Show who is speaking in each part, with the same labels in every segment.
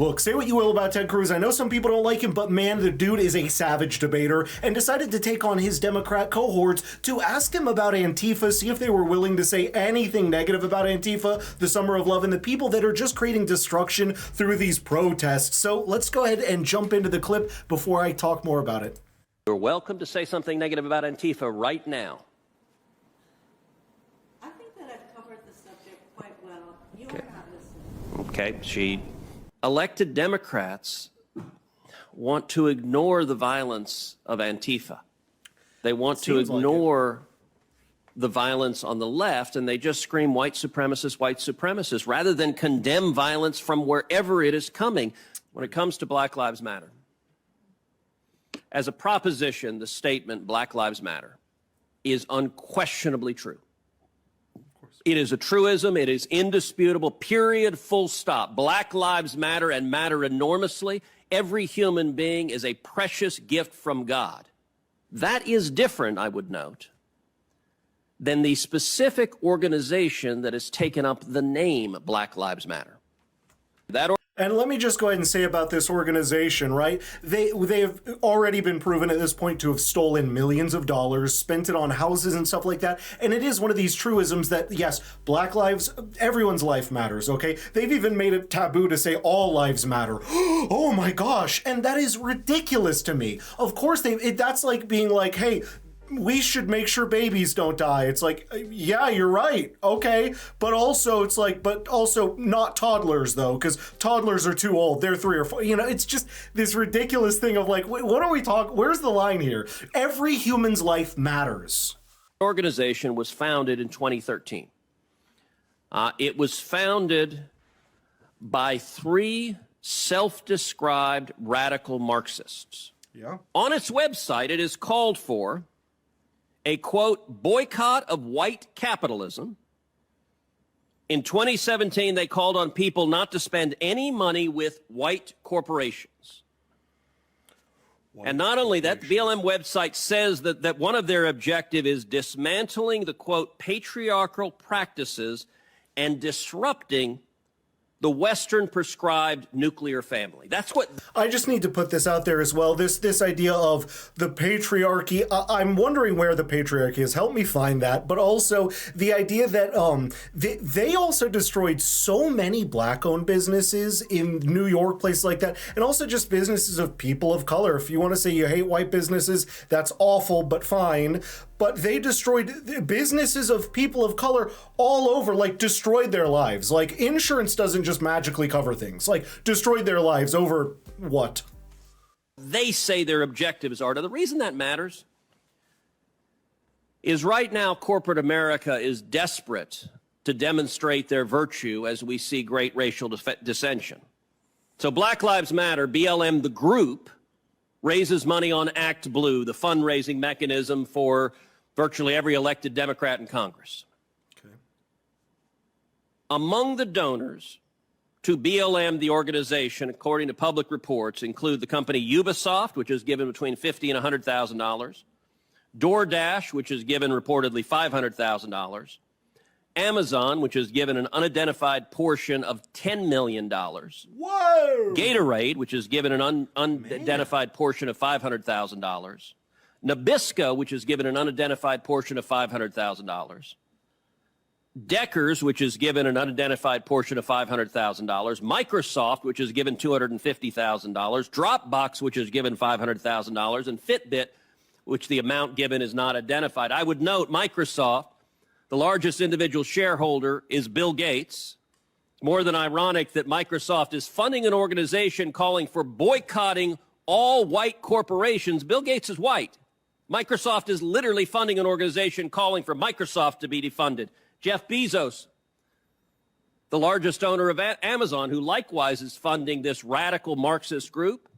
Speaker 1: Look, say what you will about Ted Cruz. I know some people don't like him, but man, the dude is a savage debater and decided to take on his Democrat cohorts to ask him about Antifa, see if they were willing to say anything negative about Antifa, the Summer of Love, and the people that are just creating destruction through these protests. So let's go ahead and jump into the clip before I talk more about it.
Speaker 2: You're welcome to say something negative about Antifa right now.
Speaker 3: I think that I've covered the subject quite well. You are not listening.
Speaker 2: Okay, elected Democrats want to ignore the violence of Antifa. They want to ignore the violence on the left, and they just scream white supremacists, rather than condemn violence from wherever it is coming. When it comes to Black Lives Matter, as a proposition, the statement Black Lives Matter is unquestionably true. It is a truism. It is indisputable, period, full stop. Black lives matter and matter enormously. Every human being is a precious gift from God. That is different, I would note, than the specific organization that has taken up the name Black Lives Matter.
Speaker 1: And let me just go ahead and say about this organization, right? They have already been proven at this point to have stolen millions of dollars, spent it on houses and stuff like that. And it is one of these truisms that, yes, Black lives, everyone's life matters, okay? They've even made it taboo to say all lives matter. Oh my gosh. And that is ridiculous to me. Of course, that's like being like, hey, we should make sure babies don't die. It's like, yeah, you're right. Okay. But also it's like, but also not toddlers though, because toddlers are too old. They're 3 or 4, you know, it's just this ridiculous thing of like, what are we talking? Where's the line here? Every human's life matters.
Speaker 2: The organization was founded in 2013. It was founded by 3 self-described radical Marxists.
Speaker 1: Yeah.
Speaker 2: On its website, it is called for a, quote, boycott of white capitalism. In 2017, they called on people not to spend any money with white corporations. And not only that, the BLM website says that one of their objective is dismantling the, quote, patriarchal practices and disrupting the Western prescribed nuclear family. That's what
Speaker 1: I just need to put this out there as well. This idea of the patriarchy. I'm wondering where the patriarchy is. Help me find that. But also the idea that they also destroyed so many Black-owned businesses in New York, places like that, and also just businesses of people of color. If you want to say you hate white businesses, that's awful, but fine. But they destroyed businesses of people of color all over, like destroyed their lives. Like insurance doesn't just magically cover things, like destroyed their lives over what?
Speaker 2: They say their objectives are. Now, the reason that matters is right now corporate America is desperate to demonstrate their virtue as we see great racial dissension. So Black Lives Matter, BLM, the group, raises money on Act Blue, the fundraising mechanism for virtually every elected Democrat in Congress.
Speaker 1: Okay.
Speaker 2: Among the donors to BLM, the organization, according to public reports, include the company Ubisoft, which has given between $50,000 and $100,000, DoorDash, which has given reportedly $500,000, Amazon, which has given an unidentified portion of $10 million,
Speaker 1: Whoa!
Speaker 2: Gatorade, which has given an unidentified portion of $500,000, Nabisco, which has given an unidentified portion of $500,000, Deckers, which has given an unidentified portion of $500,000, Microsoft, which has given $250,000, Dropbox, which has given $500,000, and Fitbit, which the amount given is not identified. I would note Microsoft, the largest individual shareholder, is Bill Gates. It's more than ironic that Microsoft is funding an organization calling for boycotting all white corporations. Bill Gates is white. Microsoft is literally funding an organization calling for Microsoft to be defunded. Jeff Bezos, the largest owner of Amazon, who likewise is funding this radical Marxist group.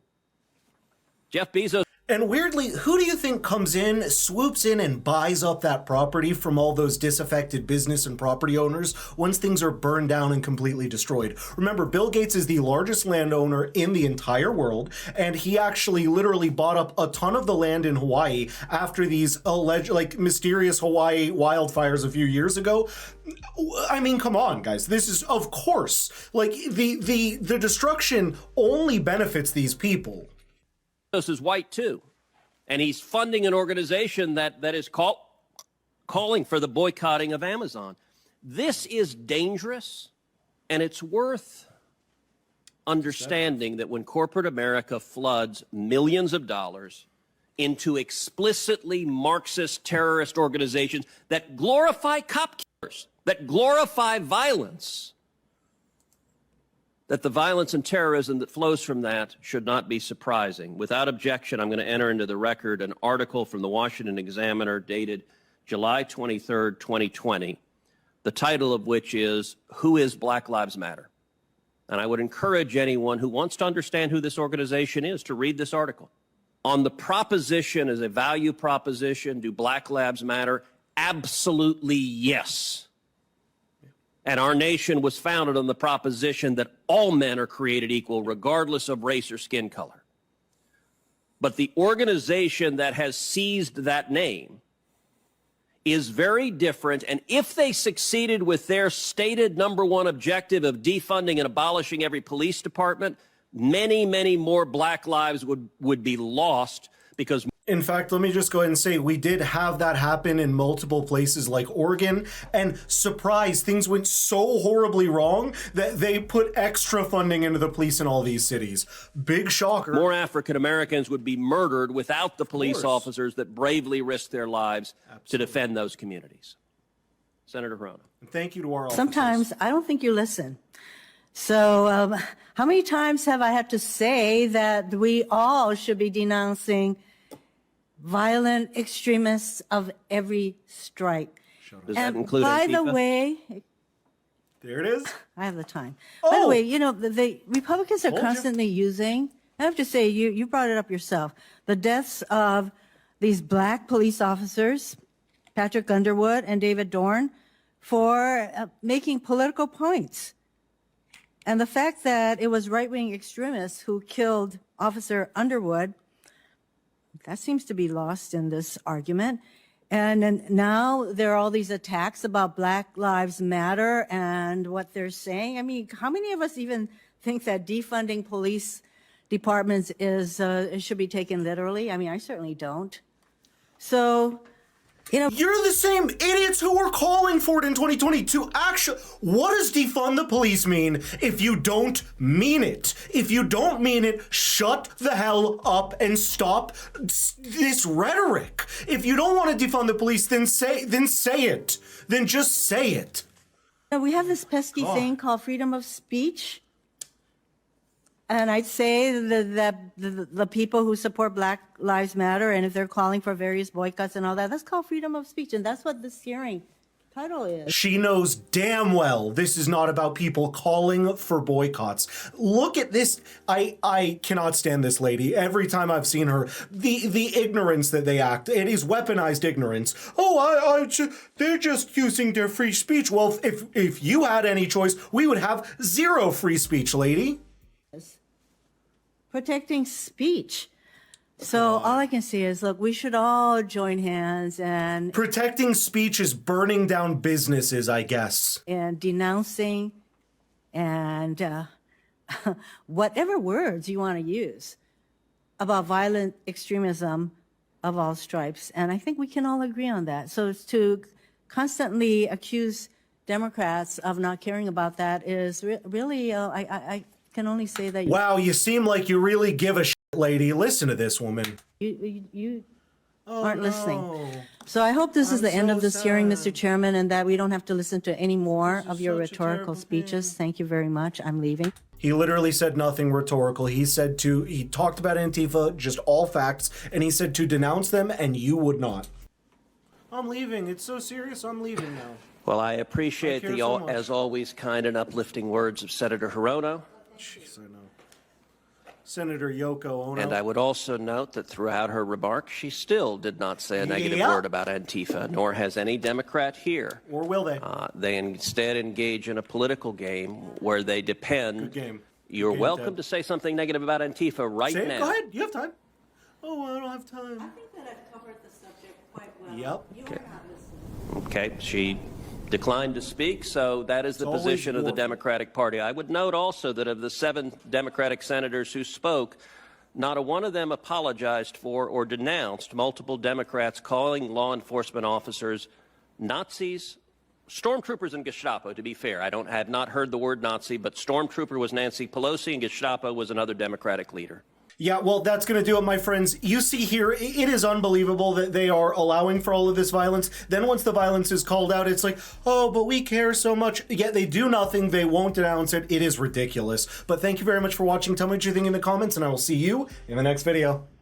Speaker 2: Jeff Bezos.
Speaker 1: And weirdly, who do you think comes in, swoops in, and buys up that property from all those disaffected business and property owners once things are burned down and completely destroyed? Remember, Bill Gates is the largest landowner in the entire world, and he actually literally bought up a ton of the land in Hawaii after these alleged, like, mysterious Hawaii wildfires a few years ago. I mean, come on, guys. This is, of course, like, the destruction only benefits these people.
Speaker 2: Is white too, and he's funding an organization that is calling for the boycotting of Amazon. This is dangerous, and it's worth understanding that when corporate America floods millions of dollars into explicitly Marxist terrorist organizations that glorify cop killers, that glorify violence, that the violence and terrorism that flows from that should not be surprising. Without objection, I'm going to enter into the record an article from the Washington Examiner dated July 23rd, 2020, the title of which is, "Who is Black Lives Matter?" And I would encourage anyone who wants to understand who this organization is to read this article. On the proposition as a value proposition, do Black Lives Matter? Absolutely yes. And our nation was founded on the proposition that all men are created equal, regardless of race or skin color. But the organization that has seized that name is very different. And if they succeeded with their stated #1 objective of defunding and abolishing every police department, many, many more Black lives would be lost because...
Speaker 1: In fact, let me just go ahead and say we did have that happen in multiple places like Oregon, and surprise, things went so horribly wrong that they put extra funding into the police in all these cities. Big shocker.
Speaker 2: More African Americans would be murdered without the police officers that bravely risked their lives to defend those communities. Senator Hirono.
Speaker 1: Thank you to our officers.
Speaker 4: Sometimes I don't think you listen. So how many times have I had to say that we all should be denouncing violent extremists of every stripe?
Speaker 2: Does that include
Speaker 4: by
Speaker 2: Antifa?
Speaker 4: the way,
Speaker 1: there it is.
Speaker 4: I have the time. By the way, you know, the Republicans are constantly using, I have to say, you brought it up yourself, the deaths of these Black police officers, Patrick Underwood and David Dorn, for making political points. And the fact that it was right-wing extremists who killed Officer Underwood, that seems to be lost in this argument. And then now there are all these attacks about Black Lives Matter and what they're saying. I mean, how many of us even think that defunding police departments should be taken literally? I mean, I certainly don't. So, you know,
Speaker 1: you're the same idiots who were calling for it in 2022. Actually, what does defund the police mean if you don't mean it? If you don't mean it, shut the hell up and stop this rhetoric. If you don't want to defund the police, then say it. Then just say it.
Speaker 4: we have this pesky thing called freedom of speech. And I'd say that the people who support Black Lives Matter, and if they're calling for various boycotts and all that, that's called freedom of speech. And that's what this hearing title is.
Speaker 1: She knows damn well this is not about people calling for boycotts. Look at this. I cannot stand this lady. Every time I've seen her, the ignorance that they act, it is weaponized ignorance. Oh, they're just using their free speech. Well, if you had any choice, we would have zero free speech, lady.
Speaker 4: Protecting speech. So all I can say is, look, we should all join hands and...
Speaker 1: Protecting speech is burning down businesses, I guess.
Speaker 4: And denouncing and whatever words you want to use about violent extremism of all stripes. And I think we can all agree on that. So to constantly accuse Democrats of not caring about that is really, I can only say that...
Speaker 1: Wow, you seem like you really give a shit, lady. Listen to this woman.
Speaker 4: You aren't listening. So I hope this is the end of this hearing, Mr. Chairman, and that we don't have to listen to any more of your rhetorical speeches. Thank you very much. I'm leaving.
Speaker 1: He literally said nothing rhetorical. He talked about Antifa, just all facts, and he said to denounce them, and you would not. I'm leaving. It's so serious. I'm leaving now.
Speaker 2: Well, I appreciate the, as always, kind and uplifting words of Senator Hirono.
Speaker 1: Jeez, I know. Senator Yoko Ono.
Speaker 2: And I would also note that throughout her remarks, she still did not say a negative word about Antifa, nor has any Democrat here.
Speaker 1: Or will they?
Speaker 2: They instead engage in a political game where they depend.
Speaker 1: Good game.
Speaker 2: You're welcome to say something negative about Antifa right now.
Speaker 1: Go ahead. You have time. Oh, I don't have time.
Speaker 3: I think that I've covered the subject quite well.
Speaker 1: Yep.
Speaker 3: You are not listening.
Speaker 2: Okay, she declined to speak, so that is the position of the Democratic Party. I would note also that of the 7 Democratic senators who spoke, not a one of them apologized for or denounced multiple Democrats calling law enforcement officers Nazis, stormtroopers, and Gestapo, to be fair. I have not heard the word Nazi, but stormtrooper was Nancy Pelosi and Gestapo was another Democratic leader.
Speaker 1: Yeah, well, that's going to do it, my friends. You see here, it is unbelievable that they are allowing for all of this violence. Then once the violence is called out, it's like, oh, but we care so much. Yet they do nothing. They won't denounce it. It is ridiculous. But thank you very much for watching. Tell me what you think in the comments, and I will see you in the next video.